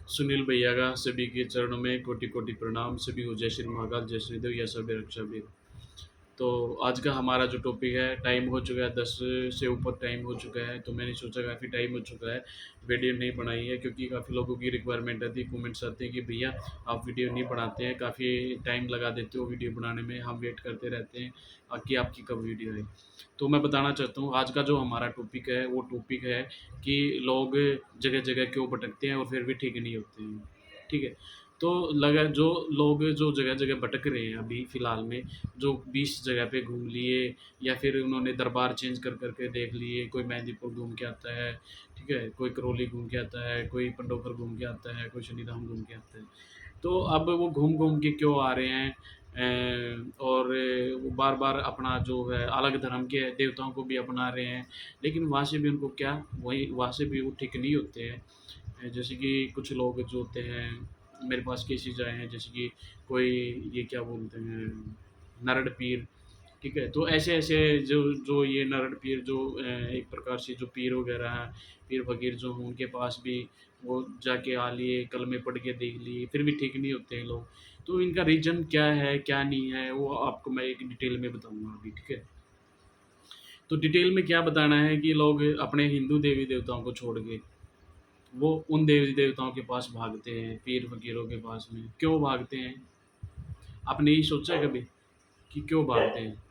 सुनील भैया का सभी के चरणों में कोटि कोटि प्रणाम। सभी हो जय श्री महाकाल, जय श्री देव, या सब रक्षा वीर। तो आज का हमारा जो टॉपिक है, टाइम हो चुका है 10 से ऊपर टाइम हो चुका है, तो मैंने सोचा काफ़ी टाइम हो चुका है, वीडियो नहीं बनाई है, क्योंकि काफ़ी लोगों की रिक्वायरमेंट आती है, कमेंट्स आते हैं कि भैया आप वीडियो नहीं बनाते हैं, काफ़ी टाइम लगा देते हो वीडियो बनाने में, हम वेट करते रहते हैं कि आपकी कब वीडियो आए। तो मैं बताना चाहता हूँ आज का जो हमारा टॉपिक है वो टॉपिक है कि लोग जगह जगह क्यों भटकते हैं और फिर भी ठीक नहीं होते हैं। ठीक है। तो लगा जो लोग जो जगह जगह भटक रहे हैं अभी फ़िलहाल में, जो 20 जगह पे घूम लिए, या फिर उन्होंने दरबार चेंज कर करके देख लिए, कोई मेहंदीपुर घूम के आता है, ठीक है, कोई करौली घूम के आता है, कोई पंडोखर घूम के आता है, कोई शनिधाम घूम के आता है। तो अब वो घूम घूम के क्यों आ रहे हैं, और वो बार बार अपना जो है अलग धर्म के देवताओं को भी अपना रहे हैं, लेकिन वहाँ से भी उनको क्या, वही वहाँ से भी वो ठीक नहीं होते हैं। जैसे कि कुछ लोग जो होते हैं, मेरे पास केसेस आए हैं, जैसे कि कोई, ये क्या बोलते हैं, नरड़ पीर। ठीक है, तो ऐसे-ऐसे जो जो ये नरड़ पीर जो एक प्रकार से जो पीर वगैरह हैं, पीर फ़कीर जो हों, उनके पास भी वो जाके आ लिए, कलमे पढ़ के देख लिए, फिर भी ठीक नहीं होते हैं लोग। तो इनका रीज़न क्या है, क्या नहीं है, वो आपको मैं एक डिटेल में बताऊँगा अभी, ठीक है? तो डिटेल में क्या बताना है कि लोग अपने हिंदू देवी-देवताओं को छोड़ के, वो उन देवी-देवताओं के पास भागते हैं, पीर फ़कीरों के पास में। क्यों भागते हैं? आपने ये सोचा है कभी कि क्यों भागते हैं?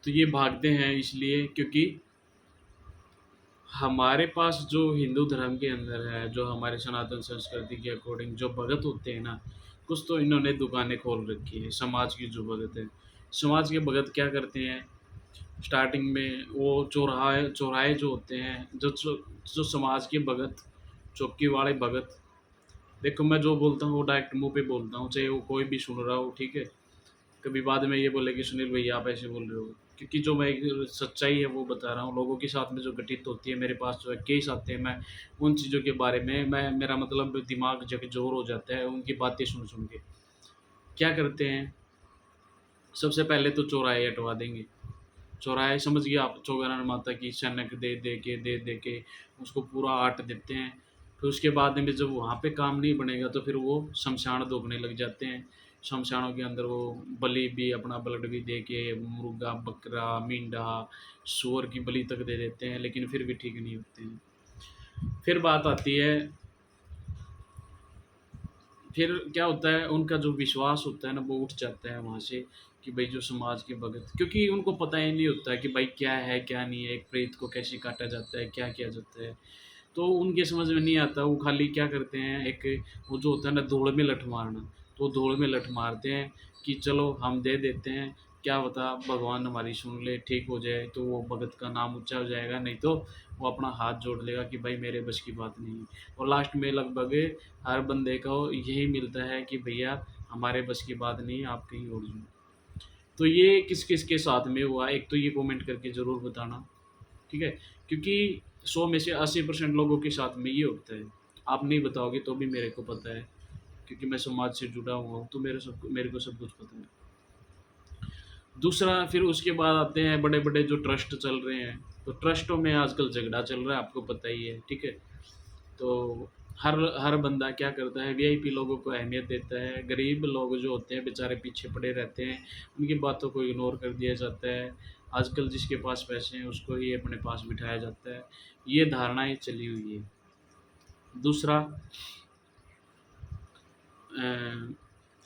तो ये भागते हैं इसलिए क्योंकि हमारे पास जो हिंदू धर्म के अंदर है, जो हमारे सनातन संस्कृति के अकॉर्डिंग जो भगत होते हैं ना, कुछ तो इन्होंने दुकानें खोल रखी हैं, समाज की जो भगत है। समाज के भगत क्या करते हैं, स्टार्टिंग में वो चौराहे चौराहे जो होते हैं, जो समाज के भगत, चौकी वाले भगत, देखो मैं जो बोलता हूँ वो डायरेक्ट मुँह पे बोलता हूँ, चाहे वो कोई भी सुन रहा हो, ठीक है? कभी बाद में ये बोले कि सुनील भैया आप ऐसे बोल रहे हो, क्योंकि जो मैं एक सच्चाई है वो बता रहा हूँ, लोगों के साथ में जो घटित होती है, मेरे पास जो है केस आते हैं, मैं उन चीज़ों के बारे में, मैं मेरा मतलब दिमाग झकझोर हो जाता है उनकी बातें सुन सुन के। क्या करते हैं, सबसे पहले तो चौराहे हटवा देंगे। चौराहे समझ गए आप, चौगानंद माता की सनक दे के उसको पूरा आट देते हैं। फिर उसके बाद में जब वहाँ पे काम नहीं बनेगा तो फिर वो शमशान दोगने लग जाते हैं। शमशानों के अंदर वो बलि भी, अपना ब्लड भी दे के, मुर्गा, बकरा, मींढ़ा, सूअर की बलि तक दे देते हैं, लेकिन फिर भी ठीक नहीं होते हैं। फिर बात आती है, फिर क्या होता है, उनका जो विश्वास होता है ना वो उठ जाता है वहाँ से, कि भाई जो समाज के भगत, क्योंकि उनको पता ही नहीं होता है कि भाई क्या है क्या नहीं है, एक प्रेत को कैसे काटा जाता है, क्या किया जाता है। तो उनके समझ में नहीं आता, वो खाली क्या करते हैं, एक वो जो होता है ना धूल में लठ मारना, तो धूल में लठ मारते हैं कि चलो हम दे देते हैं, क्या पता भगवान हमारी सुन ले, ठीक हो जाए, तो वो भगत का नाम ऊँचा हो जाएगा, नहीं तो वो अपना हाथ जोड़ लेगा कि भाई मेरे बस की बात नहीं है। और लास्ट में लगभग हर बंदे को यही मिलता है कि भैया हमारे बस की बात नहीं है, आप कहीं और जाओ। तो ये किस-किस के साथ में हुआ, एक तो ये कमेंट करके ज़रूर बताना, ठीक है? क्योंकि 100 में से 80% लोगों के साथ में ये होता है। आप नहीं बताओगे तो भी मेरे को पता है, क्योंकि मैं समाज से जुड़ा हुआ हूँ, तो मेरे को सब कुछ पता है। दूसरा, फिर उसके बाद आते हैं बड़े-बड़े जो ट्रस्ट चल रहे हैं, तो ट्रस्टों में आजकल झगड़ा चल रहा है, आपको पता ही है, ठीक है? तो हर हर बंदा क्या करता है, वीआईपी लोगों को अहमियत देता है, गरीब लोग जो होते हैं बेचारे पीछे पड़े रहते हैं, उनकी बातों को इग्नोर कर दिया जाता है। आजकल जिसके पास पैसे हैं उसको ही अपने पास बिठाया जाता है, ये धारणाएँ चली हुई है। दूसरा, अ,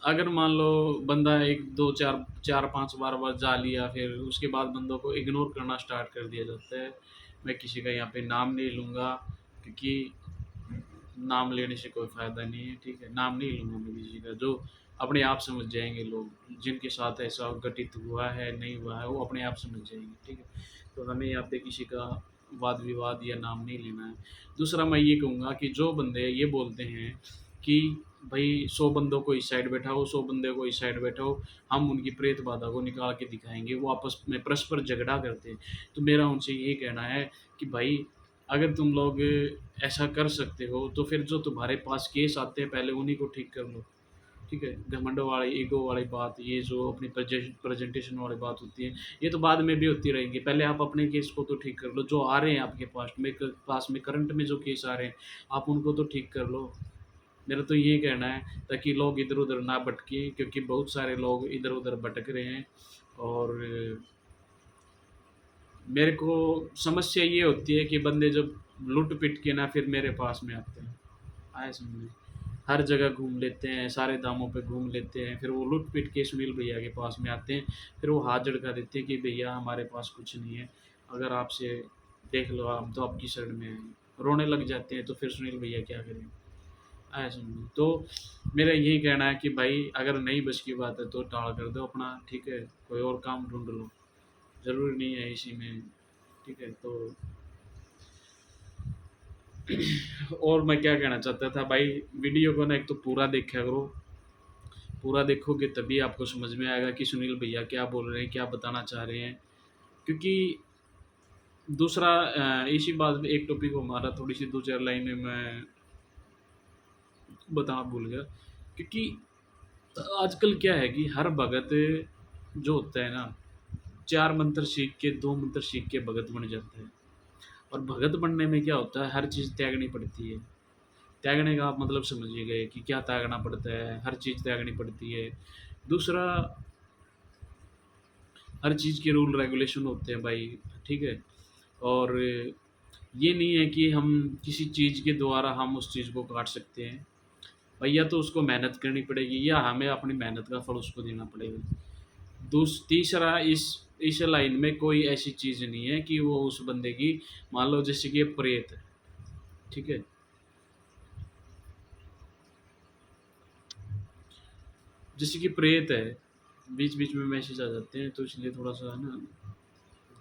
अगर मान लो बंदा 1, 2, 4 4-5 बार जा लिया, फिर उसके बाद बंदों को इग्नोर करना स्टार्ट कर दिया जाता है। मैं किसी का यहाँ पे नाम नहीं लूँगा, क्योंकि नाम लेने से कोई फ़ायदा नहीं है, ठीक है? नाम नहीं लूँगा मैं किसी का, जो अपने आप समझ जाएँगे लोग, जिनके साथ ऐसा घटित हुआ है, नहीं हुआ है, वो अपने आप समझ जाएँगे, ठीक है? तो हमें यहाँ पे किसी का वाद-विवाद या नाम नहीं लेना है। दूसरा, मैं ये कहूँगा कि जो बंदे ये बोलते हैं कि भई 100 बंदों को इस साइड बैठाओ, 100 बंदे को इस साइड बैठाओ, हम उनकी प्रेत बाधा को निकाल के दिखाएँगे, वो आपस में परस्पर झगड़ा करते हैं। तो मेरा उनसे यही कहना है कि भाई अगर तुम लोग ऐसा कर सकते हो, तो फिर जो तुम्हारे पास केस आते हैं, पहले उन्हीं को ठीक कर लो। ठीक है? घमंड वाली, ईगो वाली बात, ये जो अपनी प्रेज़ेंटेशन वाली बात होती है, ये तो बाद में भी होती रहेंगी। पहले आप अपने केस को तो ठीक कर लो, जो आ रहे हैं आपके पास में करंट में जो केस आ रहे हैं, आप उनको तो ठीक कर लो। मेरा तो यही कहना है, ताकि लोग इधर-उधर ना भटकें, क्योंकि बहुत सारे लोग इधर-उधर भटक रहे हैं। और मेरे को समस्या ये होती है कि बंदे जब लूट-पिट के ना फिर मेरे पास में आते हैं। आए समझ में? हर जगह घूम लेते हैं, सारे दामों पे घूम लेते हैं, फिर वो लूट-पिट के सुनील भैया के पास में आते हैं, फिर वो हाथ झटका देते हैं कि भैया हमारे पास कुछ नहीं है, अगर आपसे देख लो, हम तो आपकी शरण में हैं। रोने लग जाते हैं, तो फिर सुनील भैया क्या करें? आए समझ में? तो मेरा यही कहना है कि भाई अगर नहीं बस की बात है तो टाल कर दो अपना, ठीक है? कोई और काम ढूँढ लो, ज़रूरी नहीं है इसी में, ठीक है? तो और मैं क्या कहना चाहता था भाई, वीडियो को ना एक तो पूरा देखा करो, पूरा देखोगे तभी आपको समझ में आएगा कि सुनील भैया क्या बोल रहे हैं, क्या बताना चाह रहे हैं। क्योंकि दूसरा इसी बात में एक टॉपिक को हमारा थोड़ी-सी 2-4 लाइनें मैं बताना भूल गया। क्योंकि आजकल क्या है कि हर भगत जो होता है ना, 4 मंत्र सीख के, 2 मंत्र सीख के भगत बन जाता है। और भगत बनने में क्या होता है, हर चीज़ त्यागनी पड़ती है। त्यागने का आप मतलब समझ ही गए कि क्या त्यागना पड़ता है, हर चीज़ त्यागनी पड़ती है। दूसरा, हर चीज़ के रूल रेगुलेशन होते हैं भाई, ठीक है? और ये नहीं है कि हम किसी चीज़ के द्वारा हम उस चीज़ को काट सकते हैं। भाई या तो उसको मेहनत करनी पड़ेगी या हमें अपनी मेहनत का फल उसको देना पड़ेगा। तीसरा, इस लाइन में कोई ऐसी चीज़ नहीं है कि वो उस बंदे की, मान लो जैसे कि ये प्रेत है, ठीक है? जैसे कि प्रेत है, बीच-बीच में मैसेज आ जाते हैं तो इसलिए थोड़ा-सा है ना,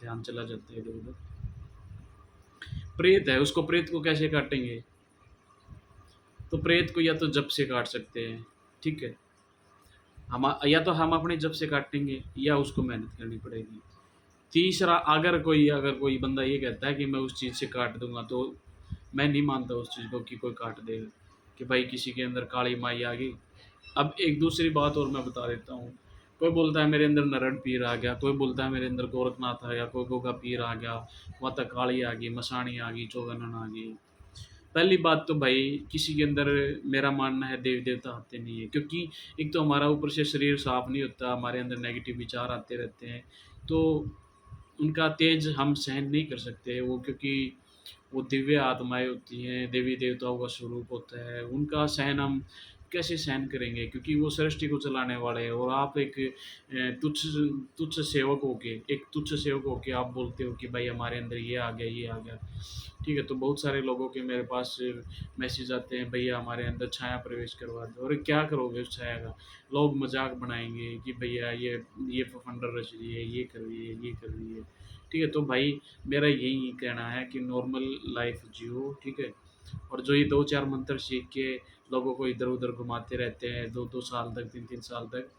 ध्यान चला जाता है इधर-उधर। प्रेत है, उसको प्रेत को कैसे काटेंगे? तो प्रेत को या तो जप से काट सकते हैं, ठीक है? या तो हम अपने जप से काटेंगे या उसको मेहनत करनी पड़ेगी। तीसरा, अगर कोई बंदा ये कहता है कि मैं उस चीज़ से काट दूँगा, तो मैं नहीं मानता उस चीज़ को कि कोई काट देगा, कि भाई किसी के अंदर काली माई आ गई। अब एक दूसरी बात और मैं बता देता हूँ, कोई बोलता है मेरे अंदर नरड़ पीर आ गया, कोई बोलता है मेरे अंदर गोरखनाथ आ गया, कोई गोगा पीर आ गया, माता काली आ गई, मसाणी आ गई, चौगानन आ गई। पहली बात तो भाई, किसी के अंदर मेरा मानना है देवी-देवता आते नहीं है, क्योंकि एक तो हमारा ऊपर से शरीर साफ़ नहीं होता, हमारे अंदर नेगेटिव विचार आते रहते हैं, तो उनका तेज हम सहन नहीं कर सकते, वो क्योंकि वो दिव्य आत्माएँ होती हैं, देवी-देवताओं का स्वरूप होता है, उनका सहन हम कैसे सहन करेंगे? क्योंकि वो सृष्टि को चलाने वाले हैं, और आप एक तुच्छ तुच्छ सेवक होके, आप बोलते हो कि भाई हमारे अंदर ये आ गया, ये आ गया। ठीक है? तो बहुत सारे लोगों के मेरे पास मैसेज आते हैं, भैया हमारे अंदर छाया प्रवेश करवा दो। अरे क्या करोगे उस छाया का? लोग मज़ाक बनाएँगे कि भैया ये फफंडर रच रही है, ये कर रही है, ये कर रही है। ठीक है? तो भाई मेरा यही कहना है कि नॉर्मल लाइफ़ जियो, ठीक है? और जो ये 2-4 मंत्र सीख के लोगों को इधर-उधर घुमाते रहते हैं 2-2 साल तक, 3-3 साल तक,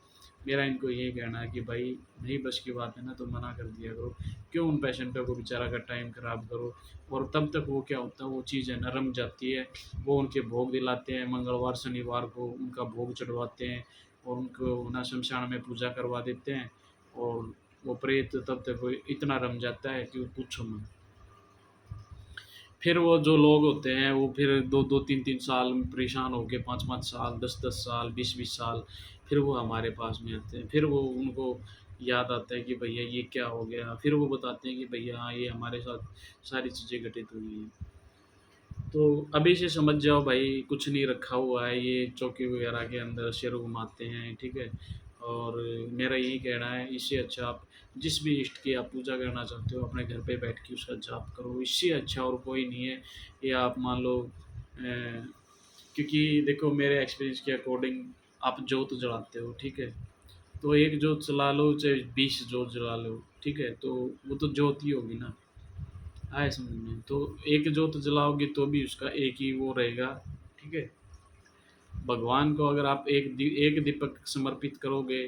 मेरा इनको यही कहना है कि भाई नहीं बस की बात है ना, तो मना कर दिया करो। क्यों उन पेशेंटों को बेचारा का टाइम ख़राब करो? और तब तक वो क्या होता है, वो चीज़ है नरम जाती है, वो उनके भोग दिलाते हैं, मंगलवार, शनिवार को उनका भोग चढ़वाते हैं, और उनको ना शमशान में पूजा करवा देते हैं, और वो प्रेत तब तक वो इतना रम जाता है कि पूछो मत। फिर वो जो लोग होते हैं वो फिर 2-2 3-3 साल में परेशान होके, 5-5 साल, 10-10 साल, 20-20 साल, फिर वो हमारे पास में आते हैं। फिर वो उनको याद आता है कि भैया ये क्या हो गया? फिर वो बताते हैं कि भैया हाँ, ये हमारे साथ सारी चीज़ें घटित हुई हैं। तो अभी से समझ जाओ भाई, कुछ नहीं रखा हुआ है, ये चौकी वगैरह के अंदर सिर घुमाते हैं, ठीक है? और मेरा यही कहना है, इससे अच्छा आप जिस भी इष्ट की आप पूजा करना चाहते हो, अपने घर पे बैठ के उसका जाप करो, इससे अच्छा और कोई नहीं है। ये आप मान लो क्योंकि देखो मेरे एक्सपीरियंस के अकॉर्डिंग, आप जोत जलाते हो, ठीक है? तो एक जोत जला लो, चाहे 20 जोत जला लो, ठीक है? तो वो तो जोत ही होगी ना। आए समझ में? तो एक जोत जलाओगे तो भी उसका एक ही वो रहेगा, ठीक है? भगवान को अगर आप एक दीपक समर्पित करोगे,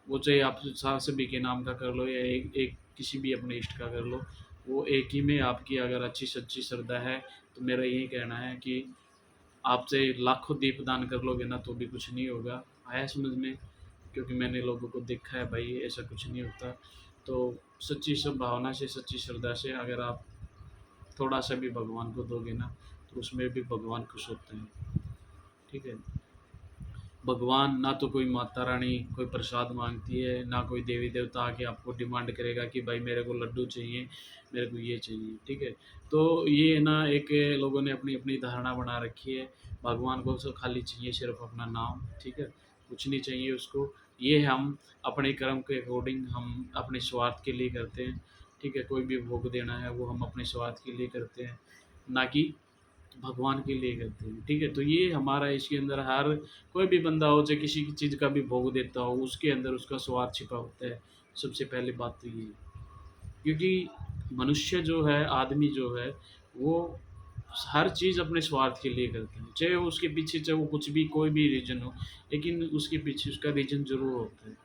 वो चाहे आप सभी के नाम का कर लो या एक एक किसी भी अपने इष्ट का कर लो, वो एक ही में आपकी अगर अच्छी सच्ची श्रद्धा है, तो मेरा यही कहना है कि आप चाहे लाखों दीप दान कर लोगे ना, तो भी कुछ नहीं होगा। आया समझ में? क्योंकि मैंने लोगों को देखा है भाई, ऐसा कुछ नहीं होता। तो सच्ची सद्भावना से, सच्ची श्रद्धा से अगर आप थोड़ा-सा भी भगवान को दोगे ना, तो उसमें भी भगवान खुश होते हैं, ठीक है? भगवान ना तो कोई माता रानी कोई प्रसाद माँगती है, ना कोई देवी-देवता आके आपको डिमांड करेगा कि भाई मेरे को लड्डू चाहिए, मेरे को ये चाहिए, ठीक है? तो ये ना एक लोगों ने अपनी-अपनी धारणा बना रखी है, भगवान को तो खाली चाहिए सिर्फ़ अपना नाम, ठीक है? कुछ नहीं चाहिए उसको। ये हम अपने कर्म के अकॉर्डिंग हम अपने स्वार्थ के लिए करते हैं, ठीक है? कोई भी भोग देना है वो हम अपने स्वार्थ के लिए करते हैं, ना कि भगवान के लिए करते हैं, ठीक है? तो ये हमारा इसके अंदर हर कोई भी बंदा हो चाहे किसी की चीज़ का भी भोग देता हो, उसके अंदर उसका स्वार्थ छिपा होता है। सबसे पहली बात तो ये है। क्योंकि मनुष्य जो है, आदमी जो है, वो हर चीज़ अपने स्वार्थ के लिए करता है। चाहे वो उसके पीछे चाहे वो कुछ भी कोई भी रीज़न हो, लेकिन उसके पीछे उसका रीज़न ज़रूर होता है।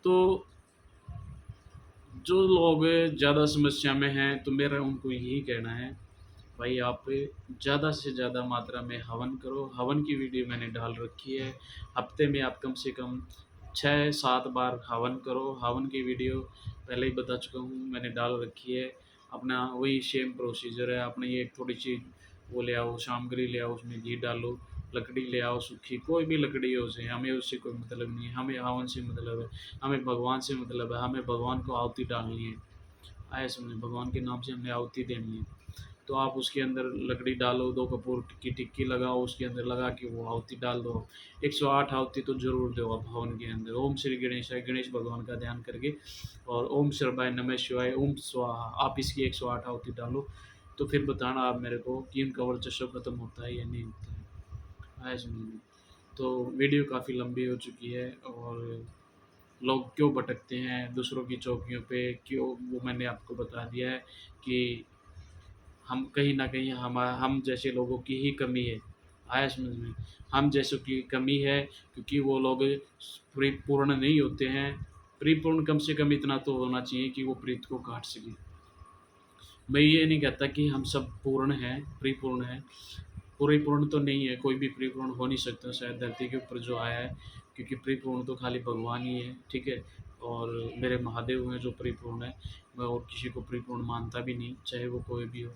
तो जो लोग ज़्यादा समस्या में हैं, तो मेरा उनको यही कहना है, भाई आप ज़्यादा से ज़्यादा मात्रा में हवन करो। हवन की वीडियो मैंने डाल रखी है। हफ्ते में आप कम से कम 6-7 बार हवन करो। हवन की वीडियो पहले ही बता चुका हूँ, मैंने डाल रखी है। अपना वही सेम प्रोसीजर है। आपने ये थोड़ी-सी वो ले आओ, सामग्री ले आओ, उसमें घी डालो, लकड़ी ले आओ सूखी, कोई भी लकड़ी हो उसे, हमें उससे कोई मतलब नहीं है। हमें हवन से मतलब है, हमें भगवान से मतलब है, हमें भगवान को आहुति डालनी है। आया समझ? भगवान के नाम से हमने आहुति देनी है। तो आप उसके अंदर लकड़ी डालो, 2 कपूर की टिक्की लगाओ, उसके अंदर लगा के वो आहुति डाल दो। 108 आहुति तो ज़रूर दो आप हवन के अंदर। ओम श्री गणेशाय, गणेश भगवान का ध्यान करके, और ओम शरभाय नमः शिवाय, ओम स्वाहा, आप इसकी 108 आहुति डालो। तो फिर बताना आप मेरे को कि इनका वर्चस्व खत्म होता है या नहीं होता है। आया समझ में? तो वीडियो काफ़ी लंबी हो चुकी है, और लोग क्यों भटकते हैं दूसरों की चौकियों पे, क्यों, वो मैंने आपको बता दिया है कि हम कहीं न कहीं हम जैसे लोगों की ही कमी है। आया समझ में? हम जैसों की कमी है, क्योंकि वो लोग परिपूर्ण नहीं होते हैं। परिपूर्ण कम से कम इतना तो होना चाहिए कि वो प्रीत को काट सके। मैं ये नहीं कहता कि हम सब पूर्ण हैं, परिपूर्ण हैं। परिपूर्ण तो नहीं है, कोई भी परिपूर्ण हो नहीं सकता शायद धरती के ऊपर जो आया है, क्योंकि परिपूर्ण तो खाली भगवान ही है, ठीक है? और मेरे महादेव हैं जो परिपूर्ण हैं। मैं और किसी को परिपूर्ण मानता भी नहीं, चाहे वो कोई भी हो।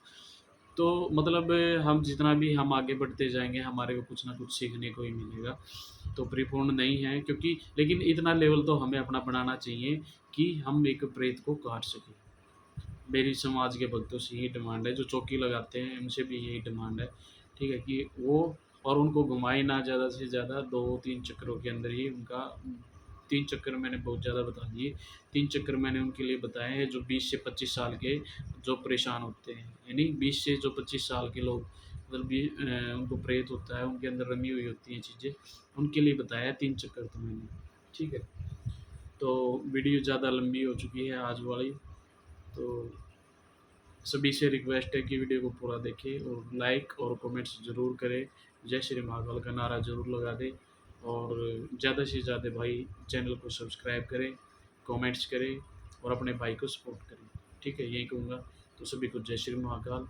तो मतलब हम जितना भी हम आगे बढ़ते जाएँगे, हमारे को कुछ ना कुछ सीखने को ही मिलेगा। तो परिपूर्ण नहीं है, क्योंकि लेकिन इतना लेवल तो हमें अपना बनाना चाहिए कि हम एक प्रेत को काट सकें। मेरी समाज के भक्तों से यही डिमांड है, जो चौकी लगाते हैं उनसे भी यही डिमांड है, ठीक है? कि वो, और उनको घुमाए ना ज़्यादा से ज़्यादा, 2-3 चक्करों के अंदर ही उनका 3 चक्कर मैंने बहुत ज़्यादा बता दिए। 3 चक्कर मैंने उनके लिए बताए हैं जो 20 से 25 साल के जो परेशान होते हैं। यानी 20 से जो 25 साल के लोग, मतलब उनको प्रेत होता है, उनके अंदर रमी हुई होती हैं चीज़ें, उनके लिए बताया है 3 चक्कर तो मैंने, ठीक है? तो वीडियो ज़्यादा लंबी हो चुकी है आज वाली, तो सभी से रिक्वेस्ट है कि वीडियो को पूरा देखें और लाइक और कमेंट्स ज़रूर करें। जय श्री महाकाल का नारा ज़रूर लगा दें, और ज़्यादा से ज़्यादा भाई चैनल को सब्सक्राइब करें, कमेंट्स करें और अपने भाई को सपोर्ट करें। ठीक है, यही कहूँगा। तो सभी को जय श्री महाकाल।